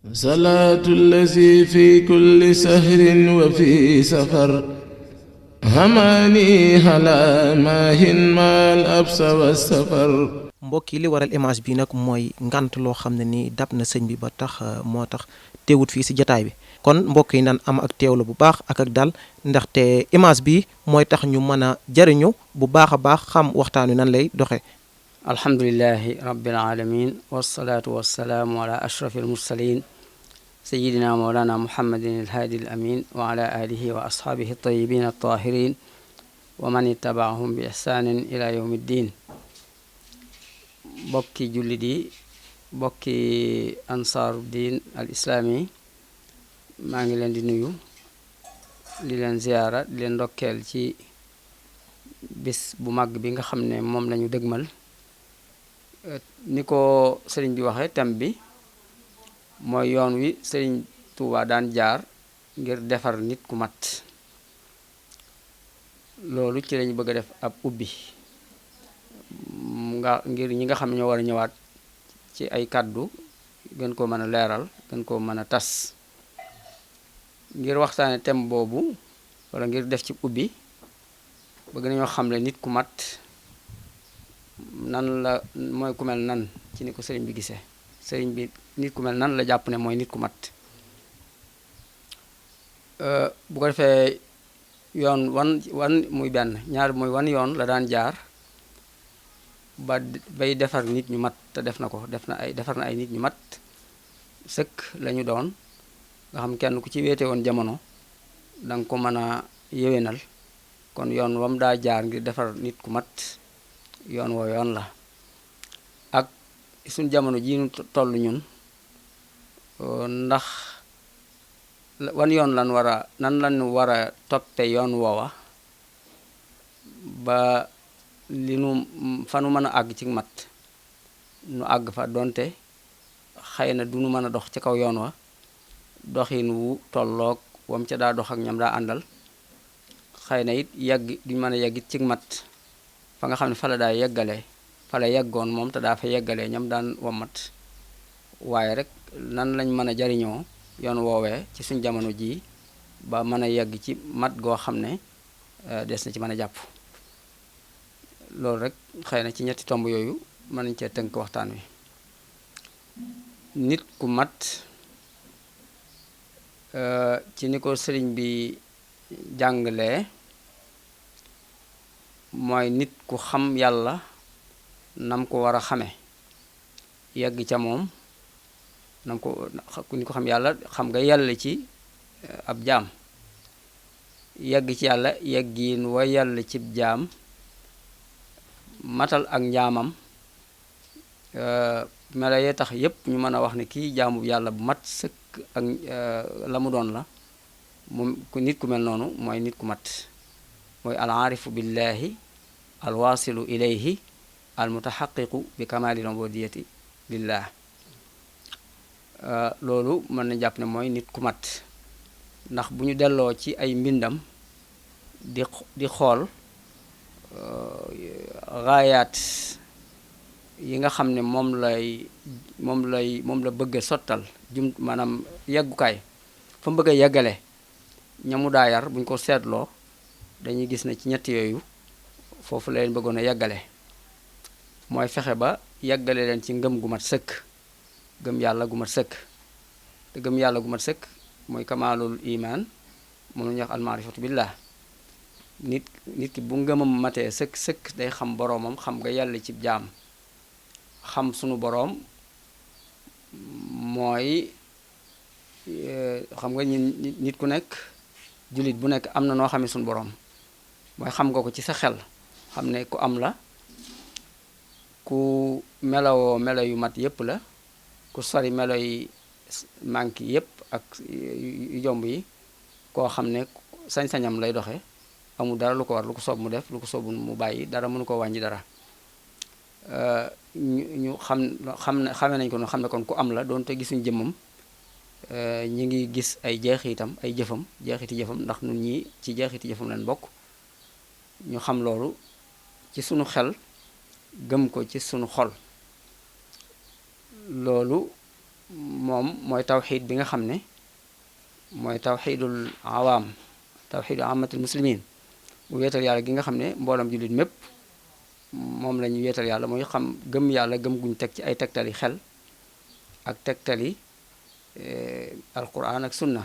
صلاة الذي في كل سهر وفي سفر هماني هلا ماهن ما الأبس والسفر. mbokk yi li waral image bi nag mooy ngant loo xam ne ni dab na sëñ bi ba tax moo tax teewut fii si jataay bi kon mbokk yi nan am ak teewlu bu baax ak dal ndaxte image bi mooy tax ñu mën a jariñu bu baax a baax xam waxtaan wi nan lay doxe alhamdulilahi rabbil alamin wasalaatu wasalaamu ala ashraf almursalin sayidina mawlana muhammadin alhaadi alamin wa ala alihi wa ashaabihi altayibin altahirin wa man ittabaahum bi ihsanin ila yawmi ddin. bokki jullit yi bokki ansaaru diin al islaami maa ngi leen di nuyu di leen ziyaara di leen ndokkeel ci bis bu màgg bi nga xam ne moom lañu dëgmal. ni ko sëriñ bi waxe thème bi mooy yoon wi sëriñ Tuubaa daan jaar ngir defar nit ku mat. loolu ci lañu bëgg a def ab ubbi ngir ñi nga xam ne ñoo war a ñëwaat ci ay kàddu gën koo mën a leeral gën koo mën a tas. ngir waxtaane thème boobu wala ngir def ci ubbi bëgg nañoo xamle nit ku mat nan la mooy ku mel nan ci ni ko sëriñ bi gisee. sëriñ bi nit ku mel nan la jàpp ne mooy nit ku mat. bu ko defee yoon wan muy benn ñaar muy wan yoon la daan jaar bay defar nit ñu mat te def na ko defar na ay nit ñu mat sëkk lañu doon nga xam kenn ku ci wéete woon jamono danga ko mën a yéwénal. kon yoon wam daa jaar ngir defar nit ku mat yoon woo yoon la. ak suñ jamono ji ñu toll ñun ndax wan yoon lan war a toppe yoon woowa ba li nu fa nu mën a àgg ci mat nu àgg fa donte xëy na du nu mën a dox ci kaw yoon wa doxin wu tolloog wam ca daa dox ak ñam daa àndal. xëy na it yegg duñ mën a yeggit ci mat fa nga xam ne fa la daa yeggale fa la yeggoon moom te daa fa yeggalee ñam daan wommat. waaye rek nan lañ mën a jariñoo yoon woowee ci suñ jamono jii ba mën a yegg ci mat goo xam ne des na ci mën a jàpp. loolu rek xëy na ci ñetti tomb yooyu mën nañ cee tënk waxtaan wi. nit ku mat ci ni ko sëriñ bi jàngalee mooy nit ku xam yàlla nam ko war a xame yegg ca moom nam ko ni ko xam yàlla xam nga yàlla ci ab jaam yegg ci yàlla yeggiin wa yàlla cib jaam matal ak njaamam mela yee tax yépp ñu mën a wax ne kii jaamu yàlla bu mat sëkk ak la mu doon la moom nit ku mel noonu mooy nit ku mat. mooy al aarifu billahi al waasilu ilayhi al mutaxaqiqu bi kamaalil ubudiyati lillah. loolu mën na jàpp ne mooy nit ku mat ndax bu ñu delloo ci ay mbindam di xool gaayaat yi nga xam ne moom la bëgg a sottal maanaam yeggukaay fa mu bëgg a yeggale ñamu daa yar bu ñu ko seetloo dañuy gis ne ci ñetti yooyu foofu la leen bëggoon a yeggale. mooy fexe ba yeggale leen ci ngëm gu mat sëkk gëm yàlla gu mat sëkk. te gëm yàlla gu mat sëkk mooy kamaalul iman moom la ñuy wax almaarifatu billah. nit ki bu ngëmam matee sëkk day xam boroomam xam nga yàlla ci jaam. xam sunu boroom mooy xam nga nit ku nekk jullit bu nekk am na noo xamee sunu boroom mooy xam nga ko ci sa xel xam ne ku am la ku melawoo melo yu mat yépp la ku sori melo yi manque yépp ak yu jomb yi koo xam ne sañ-sañam lay doxe amul dara lu ko war lu ko soob mu def lu ko soobu mu bàyyi dara mënu ko wàññi dara. ñu xame nañ ko noonu xam ne kon ku am la doonte gisuñ jëmmam ñi ngi gis ay jeexitam ay jeexiti jëfam ndax nun ñi ci jeexiti jëfam lañ bokk. ñu xam loolu ci sunu xel gëm ko ci sunu xol loolu moom mooy tawxiid bi nga xam ne mooy tawxiidul awaam tawxiidu amatul muslimin mu wéetal yàlla gi nga xam ne mboolam jullit mépp moom la ñu wéetal yàlla mooy xam gëm yàlla gëm guñ teg ci ay tegtali xel ak tegtali alquran ak sunna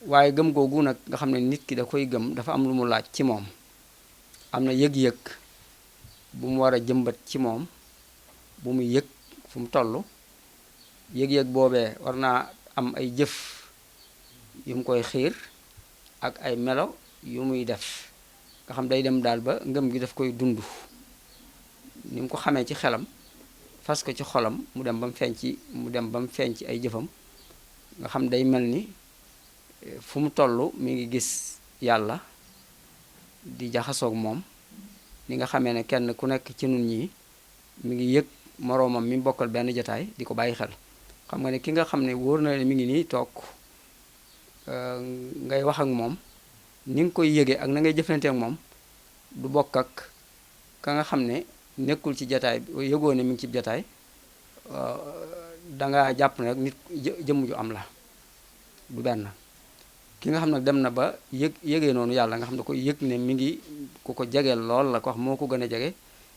waaye gëm googu nag nga xam ne nit ki da koy gëm dafa am lu mu laaj ci moom am na yëg-yëg bu mu war a jëmbat ci moom bu mu yëg fu mu toll yëg-yëg boobee war naa am ay jëf yu mu koy xiir ak ay melo yu muy def nga xam day dem daal ba ngëm gi daf koy dund ni mu ko xamee ci xelam fas ko ci xolam mu dem ba mu feeñ ci ay jëfam nga xam day mel ni fu mu toll mi ngi gis yàlla di jaxasoog moom ni nga xamee ne kenn ku nekk ci nun ñi mi ngi yëg moroomam mi bokkal benn jataay di ko bàyyi xel xam nga ne ki nga xam ne wóor na ne mi ngi nii toog ngay wax ak moom ni nga koy yëgee ak na ngay jëflante ak moom du bokk ak ka nga xam ne nekkul ci jataay yëgoo ne mi ngi ci jataay danga jàpp ne rek nit jëmm ju am la du benn ki nga xam ne dem na ba yëgee noonu yàlla nga xam ne koy yëg ne mi ngi ku ko jegeel lool la ko wax moo ko gën a jege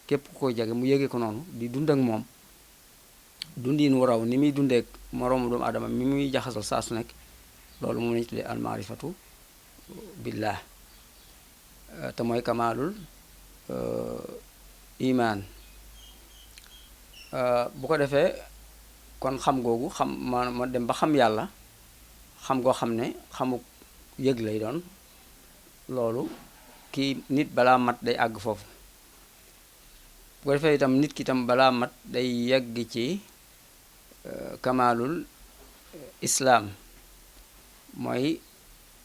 képp ku koy jege mu yëgee ko noonu di dund ak moom dundiin wu raw ni muy dundeek moroomu doomu aadama mi muy jaxasal saa su nekk loolu moom lañu tuddee almaarifatu billah te mooy kamaalul imaan bu ko defee kon xam googu ma dem ba xam yàlla xam goo xam ne xamuk yëg lay doon loolu kii nit balaa mat day àgg foofu bu ko defee itam nit ki itam balaa mat day yegg ci kamaalul islaam mooy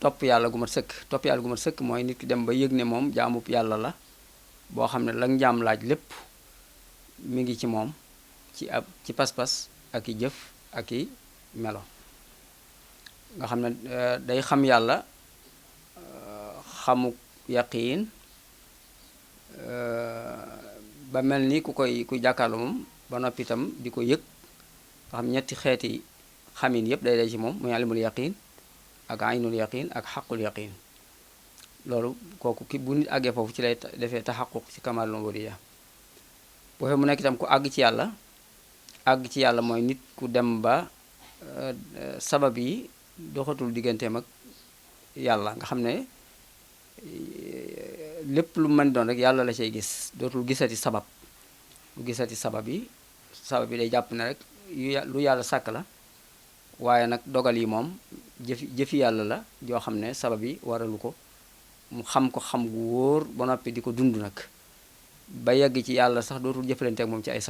topp yàlla gu mat sëkk mooy nit ki dem ba yëg ne moom jaamub yàlla la boo xam ne la njaam laaj lépp mi ngi ci moom ci pas-pas ak i jëf ak i melo nga xam ne day xam yàlla xamuk yaqiin ba mel ni ku jàkkaarloo moom ba noppi itam di ko yëg nga xam ñetti xeeti xamin yépp day ci moom muy alimul yaqiin ak aynul yaqiin ak xaqul yaqiin loolu kooku bu nit àggee foofu ci lay defee taxaquq ci kamaalul ubudiyya boo fee mu nekk itam ku àgg ci yàlla mooy nit ku dem ba sabab yi doxatul digganteem ak yàlla nga xam ne lépp lu mën doon rek yàlla la cay gis dootul gisati sabab lu gisati sabab yi day jàpp ne rek lu yàlla sàkk la waaye nag dogal yi moom jëfi yàlla la joo xam ne sabab yi waralu ko mu xam ko xam gu wóor ba noppi di ko dund nag ba yegg ci yàlla sax dootul jëflante ak moom ci ay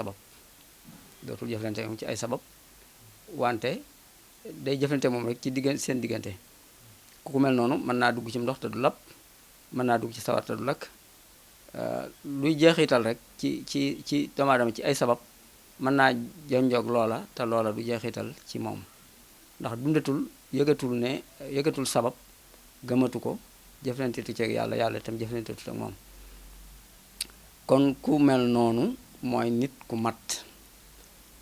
sabab wante day jëflante moom rek ci seen diggante ku mel noonu mën naa dugg ci ndox te du lap mën naa dugg ci sawar te du lakk luy jeexital rek ci doomu aadama ci ay sabab mën naa jonjoog loola te loola du jeexital ci moom ndax dundatul yëgatul sabab gëmatu ko jëflantetu ci ak yàlla itam jëflantetu ak moom kon ku mel noonu mooy nit ku mat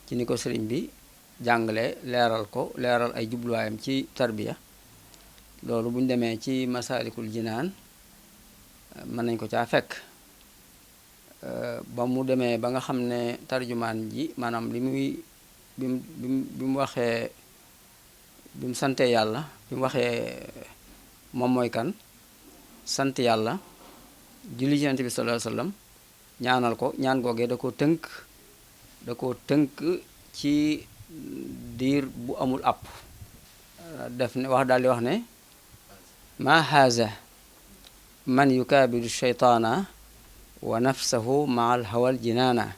ci ni ko sëriñ bi jàngale leeral ay jubluwaayam ci tarbiya loolu bu ñu demee ci masaalikul jinaan mën nañ ko caa fekk ba mu demee ba nga xam ne tarjumaan ji maanaam li muy bi mu waxee bi mu sante yàlla bi mu waxee moom mooy kan sant yàlla julli ci Yonent bi sallallahu alayhi wasallam ñaanal ko ñaan googee da koo tënk ci diir bu amul àpp daal di wax ne ma haza man yukaabidu sheytaana wa nafsahu maa alhawal jinaana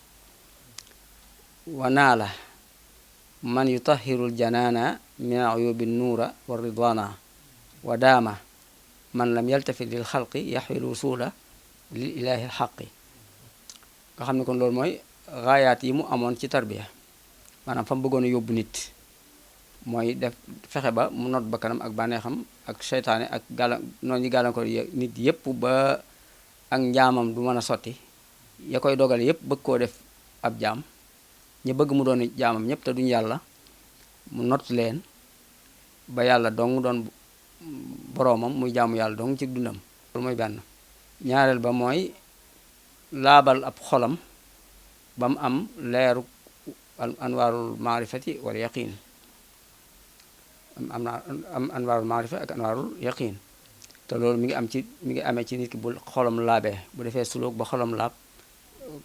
wa naala man yutahiru ljanaana min ayubi nuura wa ridwaana wa daama man lam yaltafit lil xalqi yaxwil wusula lil ilaahi alxaqi nga xam ne kon loolu mooy gaayaat yi mu amoon ci tarbiya maanaam fa mu bëggoon a yóbbu nit mooy fexe ba mu not ba kanam ak bànneexam ak seytaane ak noonu yi gàllankoor nit yépp ba ak njaamam du mën a sotti ya koy dogale yépp bëgg koo def ab jaam ñu bëgg mu doon jaamam ñëpp te duñu yàlla mu not leen ba yàlla dong doon boroomam muy jaamu yàlla dong ci dundam. loolu mooy benn. ñaareel ba mooy laabal ab xolam ba mu am leeru anwaarul maarifati wal yaqiin am anwaarul maarifa ak anwaarul yaqiin te loolu mi ngi amee ci nit ki bu xolam laabee bu defee suluk ba xolam laab.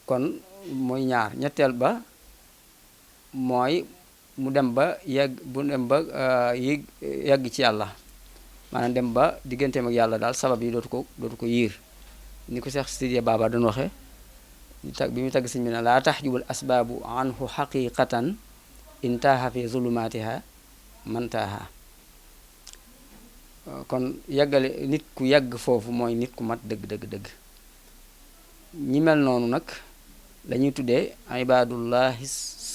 kon mooy ñaar. ñetteel ba mooy mu dem ba yegg ci yàlla, maanaam dem ba digganteem ak yàlla daal sabab yi dootu ko yiir ni ko Seex Sidiya Baba doon waxee bi mu tagg sëñ bi ne laa taxjubul asbaabu anhu xaqiqatan intaaha fi zulumaatiha mantaaha. kon yeggale nit ku yegg foofu mooy nit ku mat dëgg. ñi mel noonu nag lañuy tuddee ibadullahi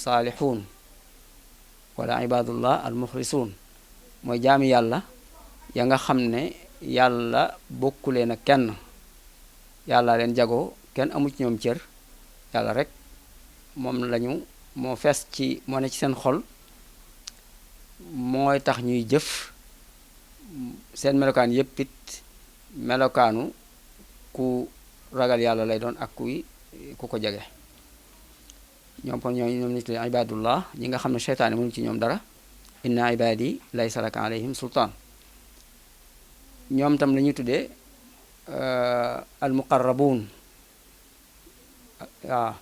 saalixuun wala ibadullah al muxlisuun mooy jaami yàlla ya nga xam ne yàlla bokkuleen ak kenn, yàlla leen jagoo, kenn amu ci ñoom cër, yàlla rek moo ne ci seen xol, mooy tax ñuy jëf. seen melokaan yépp it melokaanu ku ragal yàlla lay doon ak ku ko jege. ñoom ñoom nit la ibadullah ñi nga xam ne seytaane mënu ci ñoom dara. inna ibadi laysa laka alayhim sultaan. ñoom tam la ñuy tuddee almuqarrabuun. waaw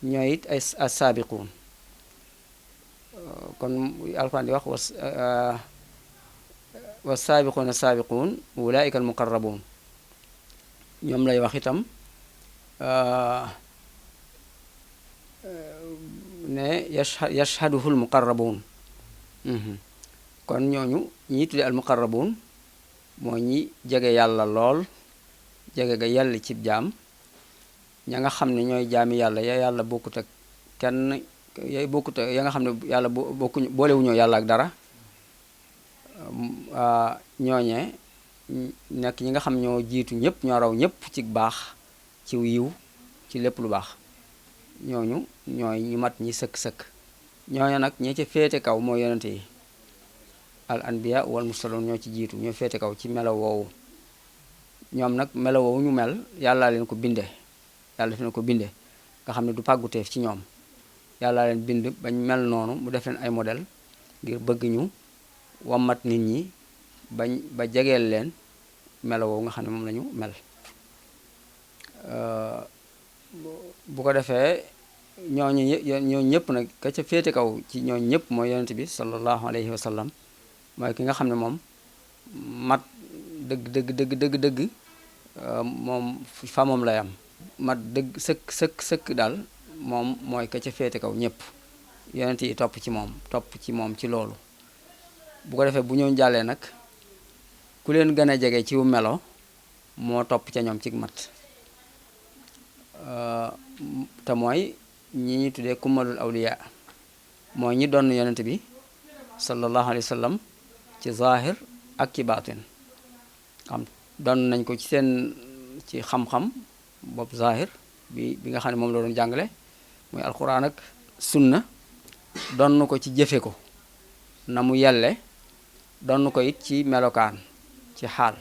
ñooy it ay assaabiquun. kon alquran di wax wa saabiquuna saabiquun ulaika almuqarrabuun. ñoom lay wax itam ne yashhaduhu almuqarrabuun. kon ñooñu ñi tuddee almuqarrabuun moo ñi jege yàlla lool, jege ga yàlla cib jaam, ña nga xam ne ñooy jaami yàlla ya yàlla bokkut ak kenn, ya nga xam ne yàlla boolewuñoo yàlla ak dara. ñooñee nekk ñi nga xam ñoo jiitu ñëpp, ñoo raw ñëpp ci baax, ci yiw, ci lépp lu baax. ñooñu ñooy ñu mat ñi sëkk-sëkk. ñooñu nag ñi ci féete kaw mooy yonente yi al anbiya wal mursaloon ñoo ci jiitu, ñoo féete kaw ci melo woowu. ñoom nag melo woowu ñu mel yàlla leen ko binde, yàlla def na ko binde nga xam ne du pàgguteef ci ñoom. yàlla leen bind bañ mel noonu, mu def leen ay modèle ngir bëgg ñu wammat nit ñi ba jegeel leen melo woowu nga xam ne moom lañu mel. bu ko defee ñooñu ñëpp nag ka ca féete kaw ci ñooñu ñëpp mooy yonent bi sallallahu alayhi wa sallam, mooy ki nga xam ne moom mat dëgg moom fa moom lay am. mat dëgg sëkk daal moom mooy ka ca féete kaw ñëpp. yonent yi topp ci moom ci loolu. bu ko defee bu ñëw jàllee nag ku leen gën a jege ci melo moo topp ca ñoom ci mat. te mooy ñi ñuy tuddee kumalul awliya, mooy ñi doon yonent bi sallallahu alayhi wa sallam ci zahir ak ci baatin. doon nañ ko ci xam-xam bopp zahir bi nga xam ne moom la doon jàngale muy alquran ak sunna. doon ko ci jëfe ko na mu yelle, doon ko it ci melokaan, ci xaal.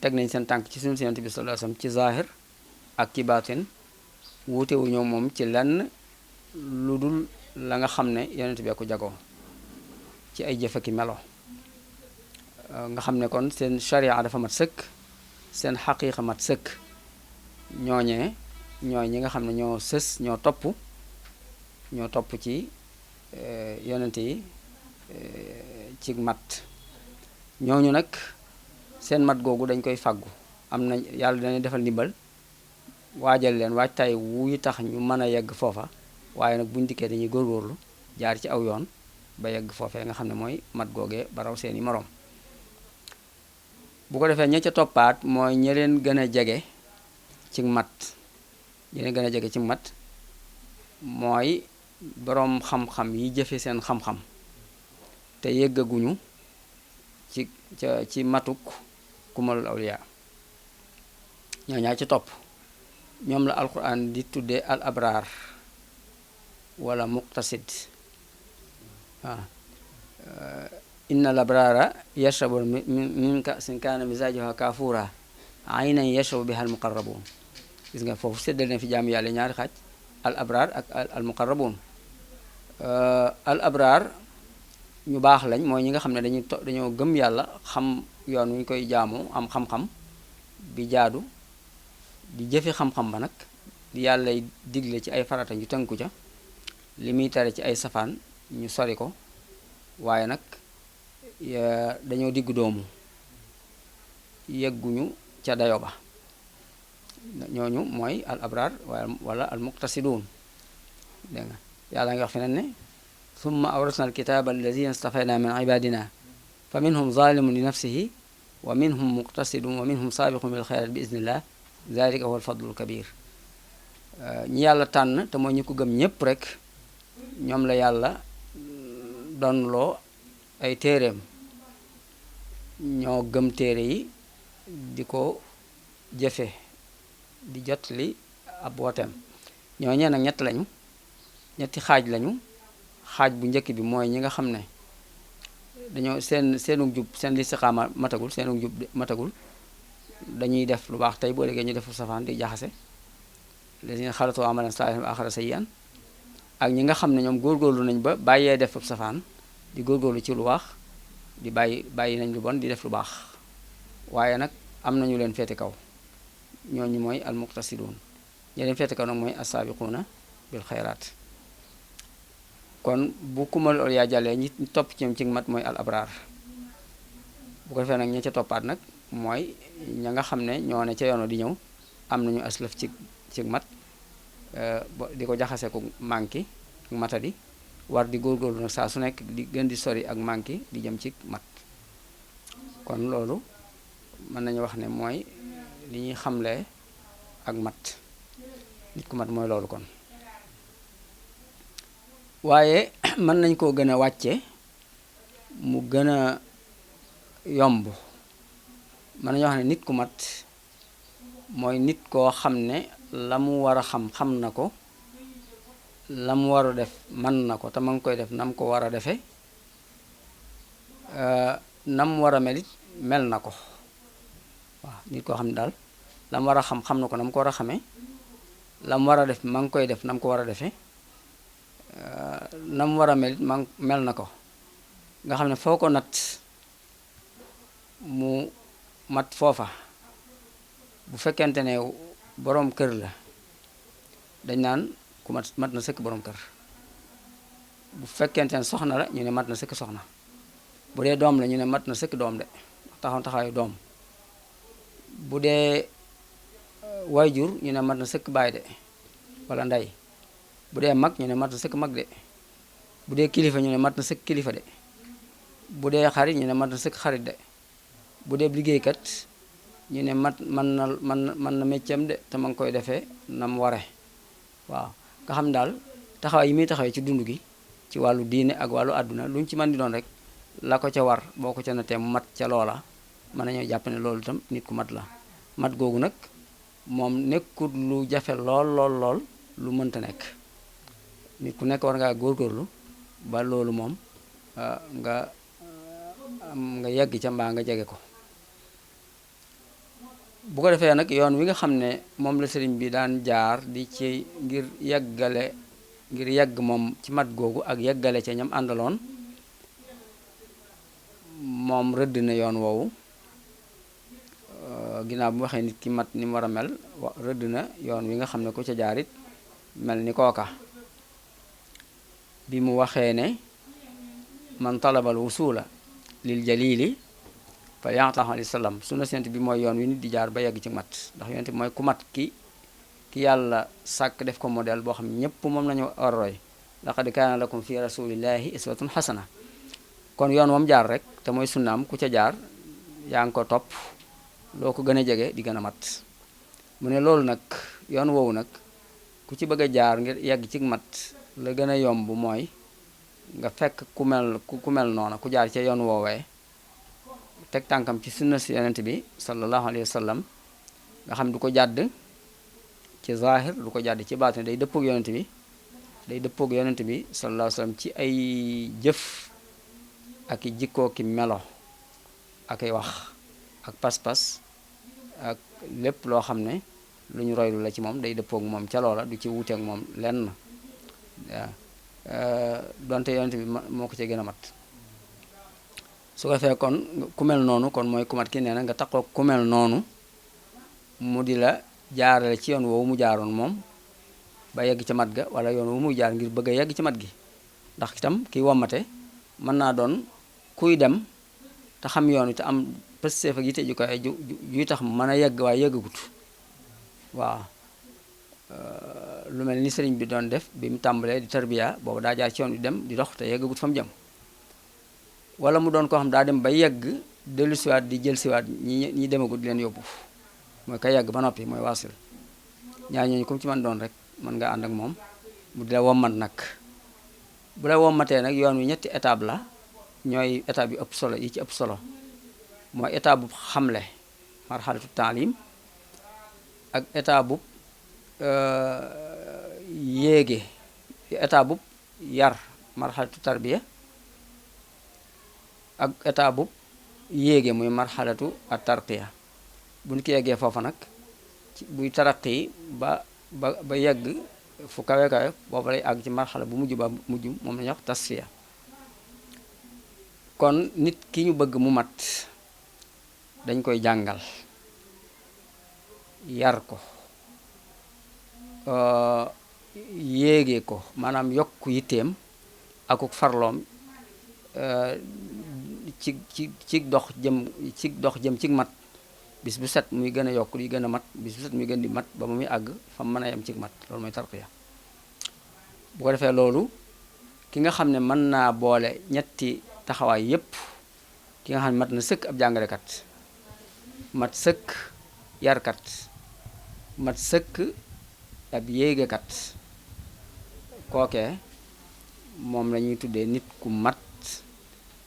teg nañ seen tànk ci sunna yonent bi sallallahu alayhi wa sallam ci zahir ak ci baatin. wuute wu ñëw moom ci lenn lu dul la nga xam ne yonent bi ko jagoo ci ay jëfaki melo. nga xam ne kon seen sharia dafa mat sëkk, seen xaqiiqa mat sëkk. ñooñee ñooy ñi nga xam ne ñoo sës, ñoo topp ci yonent yi ci mat. ñooñu nag seen mat googu dañ koy fàggu. am na yàlla dañuy defal ndimbal waajal leen waajtaay wuy tax ñu mën a yegg foofa, waaye nag buñ dikkee dañuy góorgóorlu jaar ci aw yoon ba yegg foofee nga xam ne mooy mat googee ba raw seeni moroom. bu ko defee ña ca toppaat mooy ña leen gën a jege ci mat. ña leen gën a jege ci mat mooy boroom xam-xam yi jëfe seen xam-xam te yeggaguñu ci matuk kumalul awliya. ñoo ñaa ci topp ñoom la alquran di tuddee al abraar. wala muqtasid waaw inna labrara yashrabu min ka'sin kaana mizaajuha kaafuura aynan yashrabu biha al muqarrabuun gis nga foofu séddal na fi jaamu yàlla ñaari xaaj al abraar ak al muqarrabuun al abraar ñu baax lañ mooy ñi nga xam ne dañoo gëm yàlla xam yoon wi ñu koy jaamu am xam-xam bi jaadu di jëfe xam-xam ba nag di yàllay digle ci ay farata ñu tënku ca li muy tere ci ay safaan ñu sori ko waaye nag dañoo diggu doomu yegguñu ca dayo ba ñooñu mooy al abraar wala al muqtasiduun dégg nga yàlla ngi wax feneen ne summa awrasna al kitaaba allazina stafayna min ibadina fa minhum zalimun li nafsihi wa minhum muqtasidun wa minhum saabiqun bil xayrat bi iznillah zalika huwa al fadlul kabir ñi yàlla tànn te mooy ñi ko gëm ñépp rek ñoom la yàlla donloo ay téereem ñoo gëm téere yi di ko jëfe di jot li ab wooteem ñoo ñee nag ñetti xaaj lañu xaaj bu njëkk bi mooy ñi nga xam ne dañoo seenu jub seen listiqaama matagul seenu jub matagul dañuy def lu baax tey boo léegi ñu defu safaan di jaxase lazina xalatu amalan saalihan wa axara sayyi'an ak ñi nga xam ne ñoom góorgóorlu nañ ba bàyyee def safaan di góorgóorlu ci lu baax di bàyyi nañ lu bon di def lu baax waaye nag am nañu leen féete kaw ñooñu mooy al muqtasiduun ñi leen féete kaw nag mooy assaabiquuna bil xayraat kon bu kumal ol yaa jàllee ñi topp ci ñoom ci mat mooy al abraar bu ko defee nag ña ca toppaat nag mooy ña nga xam ne ñoo ne ca yoon di ñëw am nañu aslëf ci mat di ko jaxase ko manki ak matadi war di góorgóorlu nag saa su nekk di gën di sori ak manki di jëm ci mat kon loolu mën nañu wax ne mooy li ñuy xamle ak mat nit ku mat mooy loolu kon waaye mën nañ koo gën a wàcce mu gën a yomb mën nañu wax ne nit ku mat mooy nit koo xam ne la mu war a xam na ko la mu war a def mën na ko te ma ngi koy def na mu ko war a defee na mu war a mel it mel na ko waaw nit koo xam ne daal la mu war a xam na ko na mu ko war a xamee la mu war a def ma ngi koy def na mu ko war a defee na mu war a mel it mel na ko nga xam ne foo ko nat mu mat foofa bu fekkente ne boroom kër la dañ naan ku mat na sëkk boroom kër bu fekkente ne soxna la ñu ne mat na sëkk soxna bu dee doom la ñu ne mat na sëkk doom de taxawaayu doom bu dee waajur ñu ne mat na sëkk baay de walla ndey bu dee mag ñu ne mat na sëkk mag de bu dee kilifa ñu ne mat na sëkk kilifa de bu dee xarit ñu ne mat na sëkk xarit de bu dee liggéeykat ñu ne man na méccam de te ma ngi koy defee na mu ware waaw nga xam daal taxawaay yi muy taxawee ci dund gi ci wàllu diine ak wàllu àdduna lu ñu ci mën di doon rek la ko ca war boo ko ca natee mu mat ca loola mën nañoo jàpp ne loolu itam nit ku mat la mat googu nag moom nekkut lu jafe lool lu mënta nekk nit ku nekk war ngaa góorgóorlu ba loolu moom nga yegg ca mbaa nga jege ko bu ko defee nag yoon wi nga xam ne moom la sëriñ bi daan jaar di ci ngir yegg moom ci mat googu ak yeggale ca ñam àndaloon moom rëdd na yoon woowu ginnaaw bu waxee nit ki mat ni mu war a mel rëdd na yoon wi nga xam ne ku ca jaarit mel ni kooka bi mu waxee ne man talabal wusula lil jalili fa ya'tahu alayhi salaam sunna sent bi mooy yoon wi nit di jaar ba yegg ci mat ndax yonent bi mooy ku mat ki yàlla sàkk def ko modèle boo xam ne ñépp moom lañu war a roy laqad kaana lakum fi rasulillahi iswatun hasana kon yoon moom jaar rek te mooy sunnaam ku ca jaar yaa ngi ko topp loo ko gën a jege di gën a mat mu ne loolu nag yoon woowu nag ku ci bëgg a jaar ngir yegg ci mat la gën a yomb mooy nga fekk ku mel noona ku jaar ca yoon woowee teg tànkam ci sunna si yonent bi sallallahu alayhi wa sallam nga xam du ko jàdd ci zahir du ko jàdd ci baatin day dëppog yonent bi day dëppoog yonent bi sallallahu alayhi wa sallam ci ay jëf ak i jikkoo ki melo ak ay wax ak pas-pas ak lépp loo xam ne lu ñu roylu la ci moom day dëppoog moom ca loola du ci wuuteeg moom lenn waaw donte yonent bi moo ko ci gën a mat su ko defee kon ku mel noonu kon mooy ku mat ki nee na nga taxoo ku mel noonu mu di la jaarale ci yoon woowu mu jaaroon moom ba yegg ca mat ga wala yoon wu muy jaar ngir bëgg a yegg ci mat gi ndax itam kiy wommate mën naa doon kuy dem te xam yoon wi te am pësteef ak yite ju koy juy tax mën a yegg waaye yeggagut waaw lu mel ni sëriñ bi doon def bi mu tàmbalee di tarbiya boobu daa jaar ci yoon wi dem di dox te yeggagut fa mu jëm wala mu doon koo xam daa dem ba yegg dellu siwaat di jël siwaat ñi demagut di leen yóbbu mooy ka yegg ba noppi mooy waasil ñaar ñooñu comme ci man doon rek mën nga ànd ak moom mu di la wommat nag bu la wommatee nag yoon wi ñetti étape la ñooy étape yu ëpp solo yi ci ëpp solo mooy étape bu xamle marxalatu taalim ak étape bu yéege étape bu yar marxalatu tarbiya ak étape bu yéege muy marxalatu at tarqiya bu ñu ko yeggee foofa nag buy taraqi ba yegg fu kawe kawe boobu lay àgg ci marxala bu mujj ba mujj moom la ñuy wax tasfiya kon nit ki ñu bëgg mu mat dañ koy jàngal yar ko yéege ko maanaam yokk yitteem akuk farloom ci dox jëm ci mat bis bu set muy gën a yokk di gën a mat bis bu set muy gën di mat ba mu muy àgg fa mu mën a yem ci mat loolu mooy tarqiya bu ko defee loolu ki nga xam ne mën naa boole ñetti taxawaay yépp ki nga xam ne mat na sëkk ab jàngalekat mat sëkk yarkat mat sëkk ab yéegekat kookee moom la ñuy tuddee nit ku mat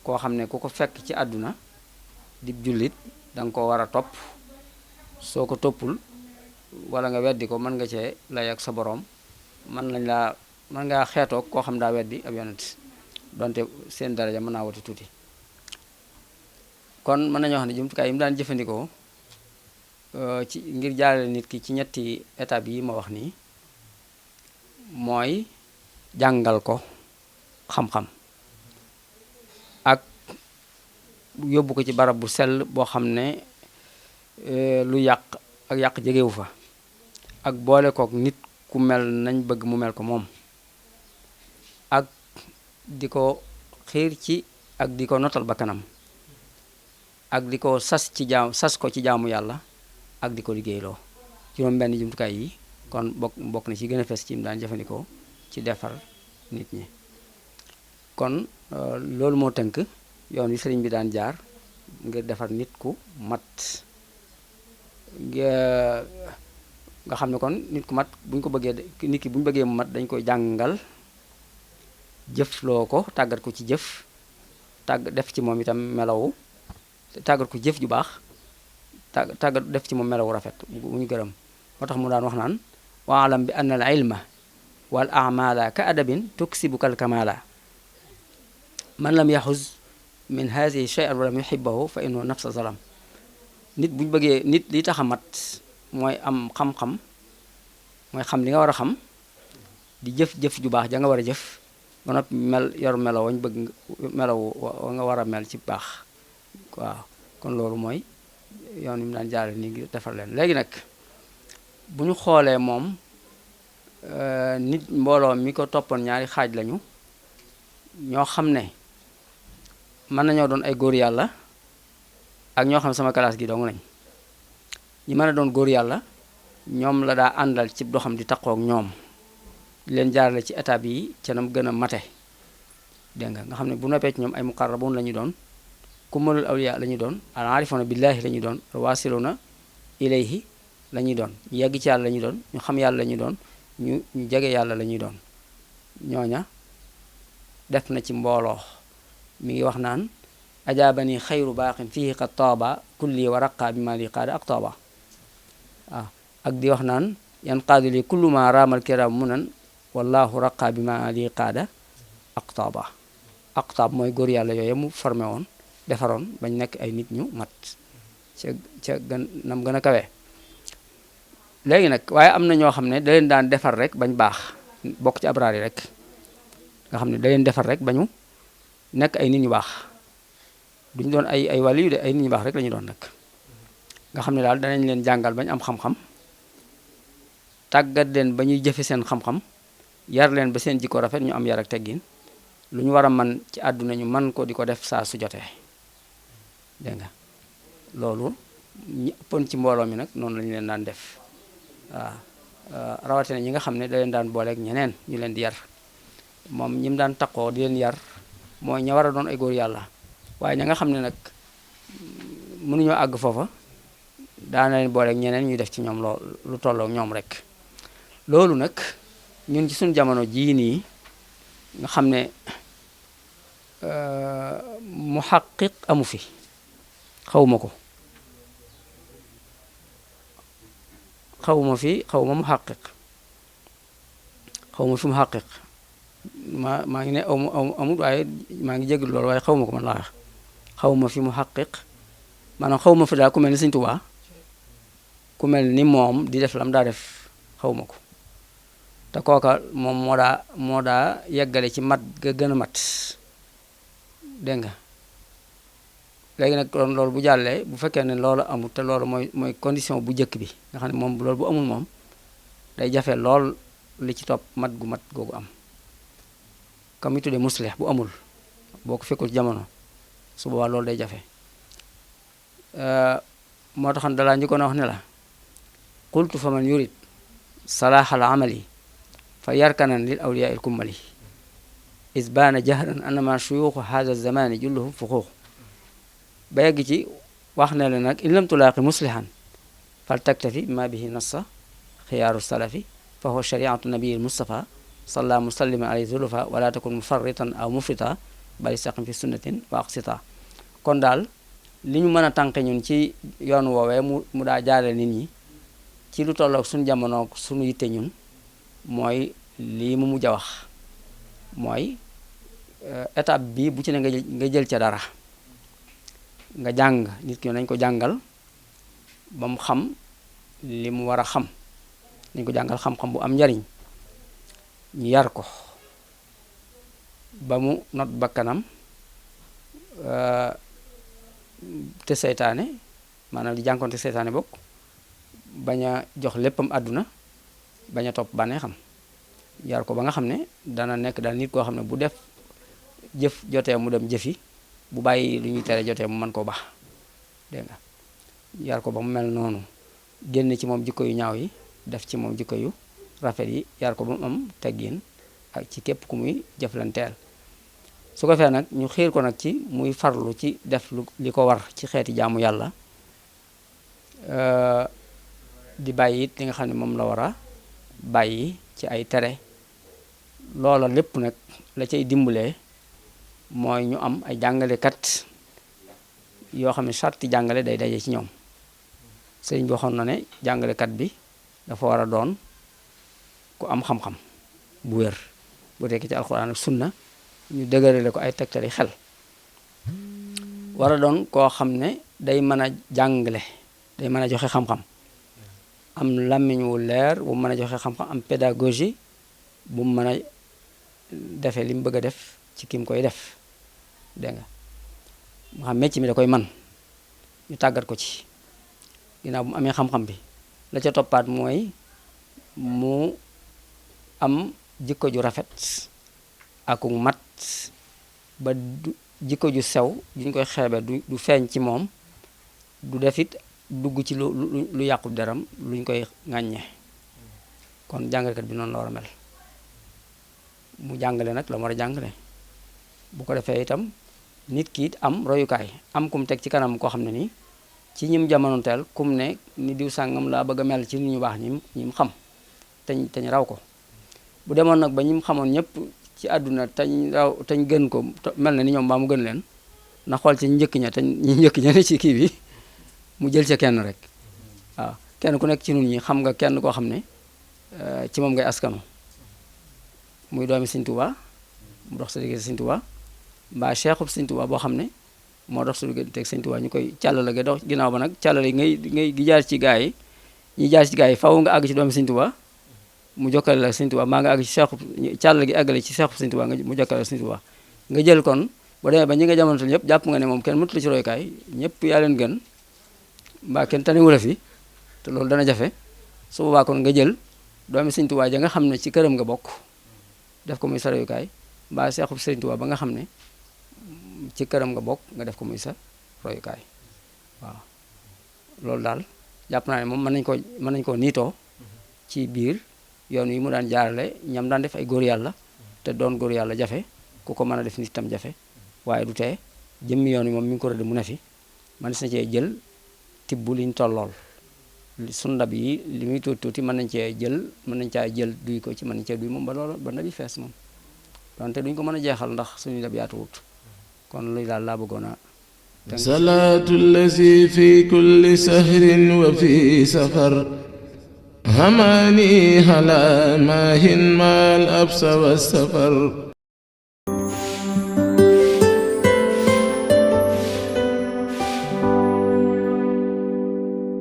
koo xam ne ku ko fekk ci àdduna dib jullit danga ko war a topp soo ko toppul wala nga weddi ko mën nga cee lay ak sa boroom mën ngaa xeetoog koo xam daa weddi ab yonent donte seen daraja mën naa wati tuuti kon mën nañoo wax ne jumtukaay yi mu daan jëfandikoo ci ngir jaarale nit ki ci ñetti étape yi ma wax nii mooy jàngal ko xam-xam ak yóbbu ko ci barab bu sell boo xam ne lu yàq jegewu fa ak boole kook nit ku mel nañ bëgg mu mel ko moom ak di ko xiir ci ak di ko notal bakkanam ak di ko sas ko ci jaamu yàlla ak di ko liggéeyloo juróom benn jumtukaay yi kon bokk na ci gën a fes ci mu daan jëfandikoo ci defar nit ñi kon loolu moo tënk yoon wi sëriñ bi daan jaar ngir defar nit ku mat nga xam ne kon nit ku mat bu ñu ko bëggee nit ki bu ñu bëggee mu mat dañ koy jàngal jëfloo ko tàggat ko ci jëf def ci moom itam melawu tàggat ko jëf ju baax tàggat def ci moom melawu rafet bu ñu gërëm moo tax mu daan wax naan waalam bi anna al ilma wal amala ka adabin tuksibuka al kamala man lam yaxuz min haadihi shay'an wa lam yuhibbahu fa innahu nafsa zalam nit bu ñu bëggee nit li tax a mat mooy am xam-xam mooy xam li nga war a xam di jëf-jëf ju baax ja nga war a jëf ba noppi yor melo wañ bëgg melo wa nga war a mel ci baax waaw kon loolu mooy yoon wi mu daan jaare nii ngir defar leen léegi nag bu ñu xoolee moom nit mbooloo mi ko toppoon ñaari xaaj lañu ñoo xam ne mën nañoo doon ay góor yàlla ak ñoo xam sama classe gi dong nañ ñi mën a doon góor yàlla ñoom la daa àndal ci doxam di taqook ñoom di leen jaarale ci étape yi ca nam gën a mate dégg nga xam ne bu noppee ci ñoom ay muqarrabun la ñu doon kumalul awliya la ñu doon al arifuna billahi la ñu doon wasiluna ilayhi la ñuy doon ñu yegg ci yàlla la ñuy doon ñu xam yàlla la ñuy doon ñu jege yàlla la ñuy doon ñooña def na ci mbooloo mi ngi wax naan ajaabani xayru baaxin fihi qad taaba kulli wa raqa bi ma li qaada ak taaba waaw ak di wax naan yan qaadu li kullu ma raamal kiram munan wallahu raqa bi ma li qaada aqtaaba. aqtaab mooy góor yàlla yooyu mu formé woon defaroon bañ nekk ay nit ñu mat ca gën nam gën a kawee. léegi nag waaye am na ñoo xam ne da leen daan defar rek bañ baax, bokk ci abraar yi rek, nga xam ne da leen defar rek bañu nekk ay nit ñu baax, duñ doon ay wàlli yu de ay nit ñu baax rek la ñu doon nag. nga xam ne daal danañ leen jàngal bañ am xam-xam, tàggat leen ba ñuy jëfe seen xam-xam, yar leen ba seen jikko rafet, ñu am yar ak teggin, lu ñu war a man ci àdduna ñu man ko di ko def saa su jotee. dégg nga loolu ñi ëppoon ci mbooloo mi nag noonu lañu leen daan def. waaw rawatina ñi nga xam ne da leen daan booleeg ñeneen ñu leen di yar. moom ñi mu daan taqoo di leen yar mooy ña war a doon ay góor yàlla, waaye ña nga xam ne nag mënuñoo àgg foofa daana leen booleeg ñeneen ñu def ci ñoom lu tollook ñoom rek. loolu nag ñun ci suñu jamono jii nii nga xam ne muhaqqiq amu fi, xawma ko, xawma muhaqqiq, xawma fi muhaqqiq, maa ngi ne amul waaye maa ngi jégalu loolu waaye xawma ko man laa wax. xawma fi muhaqqiq maanaam xawma fi daal ku mel ni Sëñ Tuubaa, ku mel ni moom di def lam daa def, xawma ko. te kooka moom moo daa yeggale ci mat ga gën a mat. dégg nga léegi nag loolu bu jàllee, bu fekkee ne loolu amul, te loolu mooy condition bu njëkk bi, nga xam ne moom loolu bu amul moom day jafe lool li ci topp mat googu am. comme ñu tuddee muslih bu amul, boo ko fekkul ci jamono, su boobaa loolu day jafe. moo taxoon dalaa njëkkoon a wax ne la qultu fa man yurid salaaxal amali fa yarkanan lil awliyaa il kummali isbaana jahran annama shuyuuxu haza zamani julluhum fuxuux. ba yegg ci wax ne la nag in lam tulaaqi muslihan fal taktafi ma bihi nassa xiyaaru salafi fa huwa shariatu nabiyi mustafa salla musalliman alayhi zulufa wala takun mufarritan aw mufrita bal istaqim fi sunnatin wa aqsita. kon daal li ñu mën a tànqe ñun ci yoon woowee mu daa jaare nit ñi ci lu tolloog suñu jamono suñu yitte ñun mooy lii mu mujj a wax, mooy étape bi bu ci ne nga jël ca dara, nga jàng nit ki nañ ko jàngal ba mu xam li mu war a xam, nañ ko jàngal xam-xam bu am njariñ, ñu yar ko ba mu not bakkanam te seytaane, maanaam di jànkoonte seytaane bokk, bañ a jox léppam àdduna, bañ a topp bànnee xam, yar ko ba nga xam ne dana nekk daal nit koo xam ne bu def jëf jotee mu dem jëfi, bu bàyyi lu ñuy tere jotee mu mën koo baax. dégg nga yar ko ba mu mel noonu, génn ci moom jikko yu ñaaw yi, def ci moom jikko yu rafet yi, yar ko ba mu am teggin ak ci képp ku muy jëflanteel. su ko fee nag ñu xiir ko nag ci muy farlu ci def li ko war ci xeeti jaamu yàlla, di bàyyi it li nga xam ne moom la war a bàyyi ci ay tere. loola lépp nag la cay dimbalee mooy ñu am ay jàngalekat yoo xam ne sarti jàngale day daje ci ñoom. sëriñ bi waxoon na ne jàngalekat bi dafa war a doon ku am xam-xam bu wér, bu tekki ci alxuraan ak sunna ñu dëgërale ko ay tegtali xel. war a doon koo xam ne day mën a jàngale, day mën a joxe xam-xam, am làmmiñ wu leer bu mën a joxe xam-xam, am pédagogie bu mën a defee li mu bëgg a def ci ki mu koy def. dégg nga mu xam métier mi da koy man ñu tàggat ko ci. ginnaaw bu mu amee xam-xam bi, la ca toppaat mooy mu am jikko ju rafet ak mat, ba jikko ju sew juñ koy xeebe du feeñ ci moom, du defit dugg ci lu yàqu deram luñ koy ŋàññe. kon jàngalekat bi noonu la war a mel, mu jàngale nag la mu war a jàngale. bu ko defee itam nit ki it am royukaay, am kum teg ci kanam koo xam ne nii ci ñim jamonoonteel kum ne ni diw sàngam laa bëgg a mel ci nit ñu baax ñim xam teñ raw ko. bu demoon nag ba ñim xamoon ñëpp ci àdduna teñ gën ko mel na ni ñoom mbaa mu gën leen, na xool ci njëkk ña ñi njëkk ña ne ci kii bi mu jël ca kenn rek. waaw kenn ku nekk ci nun ñi xam nga kenn koo xam ne ci moom ngay askanu. muy doomi Sëñ Tuubaa mu dox sa diggante Sëñ Tuubaa mbaa cheikhub Sëñ Tuubaa boo xam ne moo dox sa diggante ak Sëñ Tuubaa ñu koy càllale ga dox ginnaaw ba nag càllale yi ngay gi jaar ci gaa yi ñi jaar ci gaa yi faw nga àgg ci doomi Sëñ Tuubaa mu jokkale la Sëñ Tuubaa maa nga àgg ci cheikhub càllale gi àggale ci cheikhub Sëñ Tuubaa mu jokkale la Sëñ Tuubaa nga jël kon boo demee ba ñi nga jamontul ñëpp jàpp nga ne moom kenn mënut la ci royukaay ñëpp yaa leen gën mbaa kenn taniwula fi te loolu dana jafe su boobaa kon nga jël doomi Sëñ Tuubaa ja nga xam ne ci këram nga bokk def ko muy sa royukaay mbaa seexub Sëñ Tuubaa ba nga xam ne ci këram nga bokk nga def ko muy sa royukaay waaw loolu daal jàpp naa ne moom mën nañ koo niitoo ci biir yoon wi mu daan jaarale ñam daan def ay góor yàlla te doon góor yàlla jafe ku ko mën a def nit tam jafe waaye du tee jëmmi yoon wi moom mi ngi ko rëdd mu ne fi man si na cee jël tibb liñ tollool sunu ndab yi li muy tuuti tuuti mën nañ caa jël duy ko ci mën nañ cee duy moom ba loolu ba ndab yi fees moom donte duñ ko mën a jeexal ndax suñu ndab yaatuwut kon luy daal laa bëggoon a salaatu allazi fi kulli sahrin wa fi safar hamani hala mahin mal absa wa safar